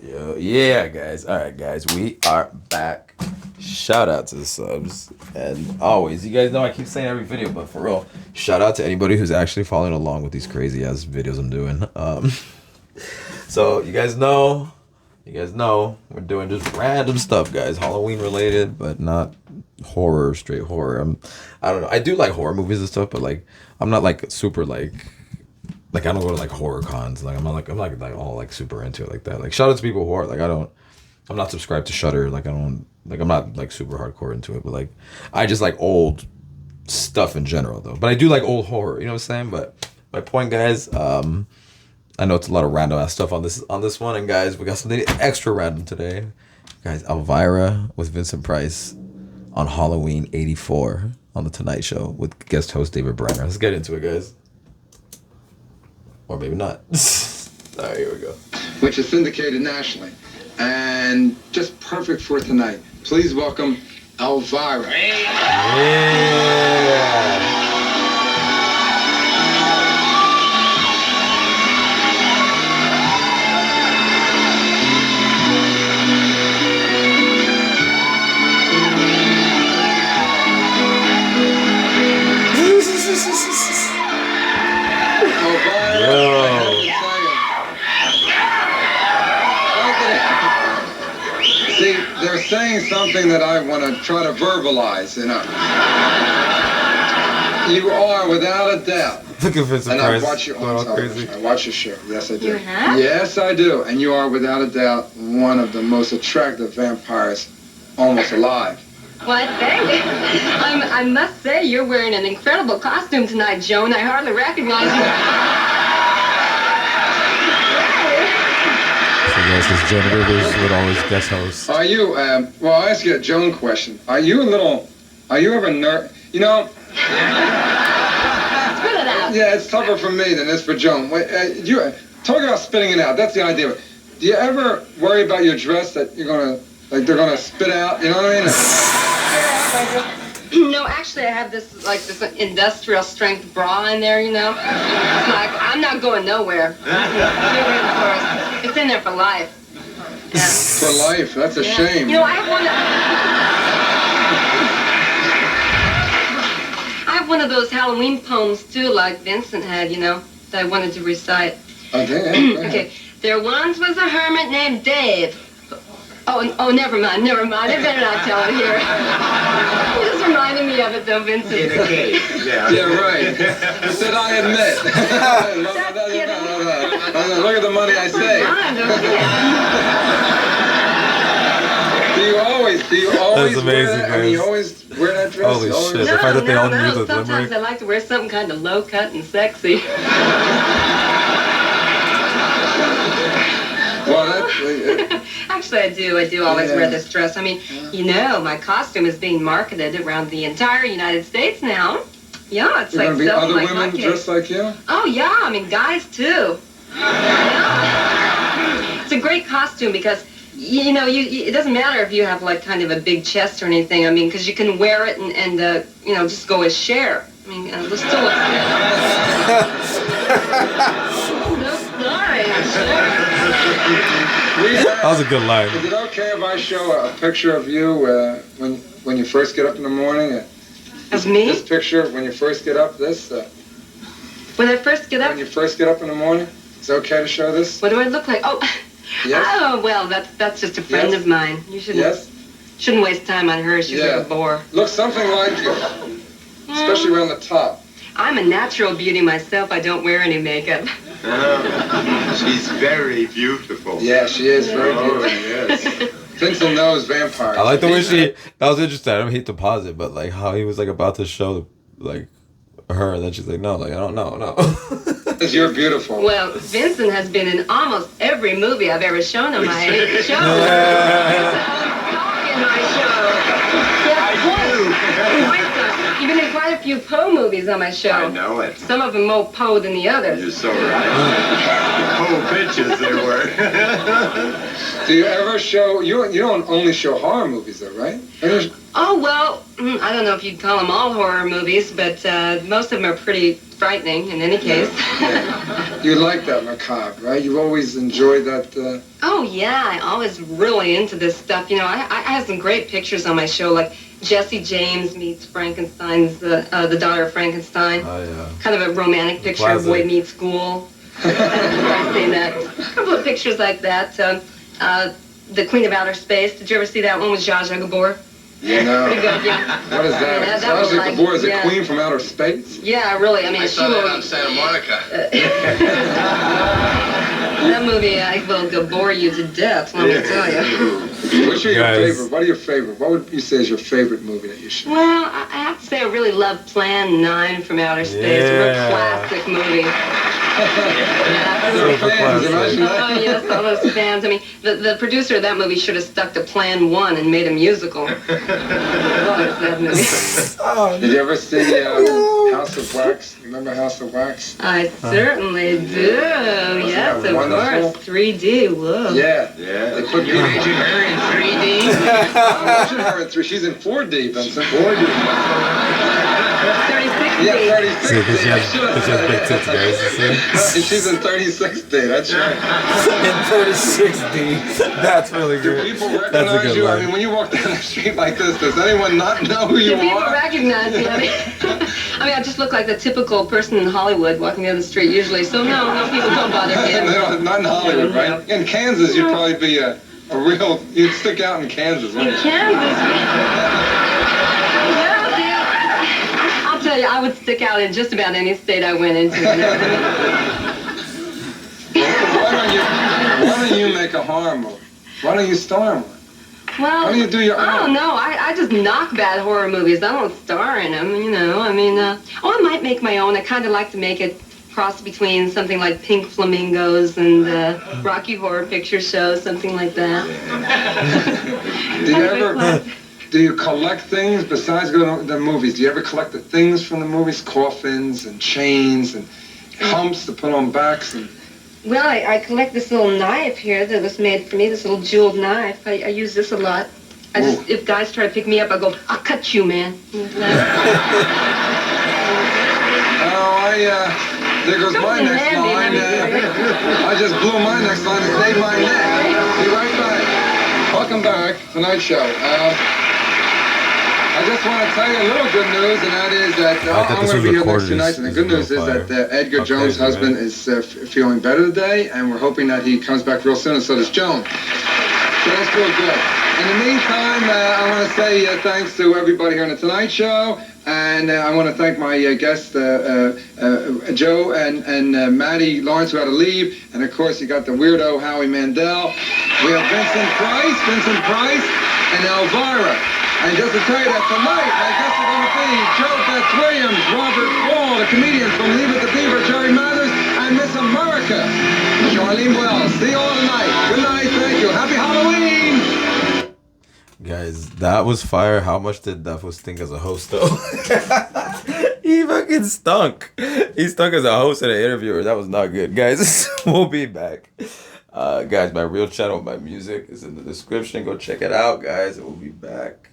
Yo, yeah, guys. All right, guys, we are back. Shout out to the subs, and always, you guys know I keep saying every video, but for real, shout out to anybody who's actually following along with these crazy ass videos I'm doing. So you guys know, we're doing just random stuff, guys, Halloween related, but not horror, straight horror. I don't know. I do like horror movies and stuff, but like, I'm not like super like I don't go to like horror cons. Like I'm not like all like super into it like that. Like shout out to people who are like I'm not subscribed to Shudder. Like I'm not like super hardcore into it. But like I just like old stuff in general though. But I do like old horror. You know what I'm saying? But my point, guys. I know it's a lot of random ass stuff on this one, and guys, we got something extra random today. Guys, Elvira with Vincent Price on Halloween '84 on the Tonight Show with guest host David Brenner. Let's get into it, guys. Or maybe not. All right, here we go. Which is syndicated nationally. And just perfect for tonight. Please welcome Elvira. Yeah. See, they're saying something that I want to try to verbalize, you know. You are, without a doubt. Look at Vincent Price. And I watch you on television. I watch your show. Yes, I do. You have? Yes, I do. And you are, without a doubt, one of the most attractive vampires almost alive. Why, thank you. I must say, you're wearing an incredible costume tonight, Joan. I hardly recognize you. So yes, this Joan Rivers would always guest host. Are you, well, I'll ask you a Joan question. Are you ever you know? Spit it out. Yeah, it's tougher for me than it is for Joan. Wait, talk about spitting it out. That's the idea. Do you ever worry about your dress that you're gonna, like they're gonna spit out? You know what I mean? No, actually, I have this industrial strength bra in there, you know? It's like, I'm not going nowhere. It's in there for life. Yeah. For life? That's a shame. You know, I have one of those Halloween poems, too, like Vincent had, you know, that I wanted to recite. Okay. Okay. There once was a hermit named Dave. Oh, never mind. I better not tell it here. You just reminded me of it, though, Vincent. In a cave. Yeah. Yeah, right. Said I admit. Look at the money I saved. Do you always That's amazing, wear that? I mean, you guys. always wear that dress? Holy shit. No, The fact that they all knew the sometimes limerick. I like to wear something kind of low-cut and sexy. Well, Actually, I do always wear this dress. I mean, you know, my costume is being marketed around the entire United States now. Yeah, it's like selling other like women hotcakes. dressed like you? Oh, yeah, I mean, guys, too. Yeah. It's a great costume because, you know, it doesn't matter if you have, like, kind of a big chest or anything. I mean, because you can wear it and you know, just go as Cher. I mean, we'll still look good. No, sorry, Cher. That was a good line. Is it okay if I show a picture of you when you first get up in the morning? Of me? This picture when you first get up. When I first get up? When you first get up in the morning. Is it okay to show this? What do I look like? Oh, yes. Oh well, that's just a friend of mine. You shouldn't waste time on her. She's like a bore. Looks something like you, especially around the top. I'm a natural beauty myself. I don't wear any makeup. She's very beautiful. Yeah, she is very beautiful. Yes. Vincent knows vampires. I like the way that was interesting. I don't hate to pause it, but like how he was like about to show like her, and then she's like, no, like I don't know, no. Because you're beautiful. Well, Vincent has been in almost every movie I've ever shown on my show. In my show. You've been in quite a few Poe movies on my show. I know it. Some of them more Poe than the others. You're so right. Poe bitches they were. Do you ever show? You don't only show horror movies though, right? Oh, well, I don't know if you'd call them all horror movies, but most of them are pretty frightening in any case. You like that macabre, right? You've always enjoyed that. Oh, yeah, I'm always really into this stuff. You know, I have some great pictures on my show, like Jesse James meets Frankenstein's, the daughter of Frankenstein. Oh, yeah. Kind of a romantic picture of Boy Meets School. I've seen that. A couple of pictures like that. The Queen of Outer Space. Did you ever see that one with Zsa Zsa Gabor? Yeah. No. Pretty good, yeah. What is that? Yeah, Zsa Zsa like, Gabor is yeah. a queen from outer space? Yeah, really. I mean, I saw that on Santa Monica. That movie, I will bore you to death, let me tell you. What's your Guys. favorite? What are your favorite? What would you say is your favorite movie that you should? Well, I have to say I really love Plan 9 from Outer Space. A real Yeah. classic movie. Little fans, imagine that. Oh, yes, all those fans. I mean, the producer of that movie should have stuck to Plan 1 and made a musical. I love that movie. Did you ever see House of Wax? Remember House of Wax? I certainly do. Yes, of wonderful? course. 3D, whoa. Yeah. Yeah. They put You imagine her in 3D? Imagine her in 3. She's in 4D, Vincent. 4D. 36D. Yeah, 36D. See, because she I has, should have because she has said big it. tits, guys. You see? She's in 36D. That's right. In 36D. That's really Do good. people That's a recognize good you? line. I mean, when you walk down the street like this, does anyone not know who you Do people are? recognize me? I mean, I just look like the typical person in Hollywood walking down the street usually. So no, people don't bother They me. don't, not in Hollywood, right? In Kansas, you'd probably be a real. You'd stick out in Kansas, In wouldn't you? Kansas. Well, dude, I'll tell you, I would stick out in just about any state I went into. You know? Why don't you make a horror movie? Why don't you star in one? Well, Why don't you do your I own? don't know. I just knock bad horror movies. I don't star in them, you know. I mean, I might make my own. I kind of like to make it cross between something like Pink Flamingos and Rocky Horror Picture Show, something like that. Do you collect things besides going to the movies? Do you ever collect the things from the movies? Coffins and chains and humps to put on backs and... Well, I collect this little knife here that was made for me, this little jeweled knife. I use this a lot. If guys try to pick me up, I go, I'll cut you, man. There goes my Something next handy, line. I just blew my next line and saved my neck. Be right back. Welcome back, Tonight Show. I just want to tell you a little good news, and that is that I'm going to be here next 2 nights. And the good news is that Edgar Jones' husband is feeling better today, and we're hoping that he comes back real soon, and so does Joan. So that's real good. In the meantime, I want to say thanks to everybody here on the Tonight Show, and I want to thank my guests, Joe and Maddie Lawrence, who had to leave, and of course you got the weirdo Howie Mandel. We have Vincent Price, and Elvira. And just to tell you that tonight, my guests are going to be Joe Beth Williams, Robert Wall, the comedian from Leave It to Beaver, Jerry Mathers, and Miss America, Charlene Wells. See you all tonight. Good night. Thank you. Happy Halloween. Guys, that was fire. How much did Defo stink as a host, though? He fucking stunk. He stunk as a host and an interviewer. That was not good. Guys, we'll be back. Guys, my real channel, my music is in the description. Go check it out, guys. And we'll be back.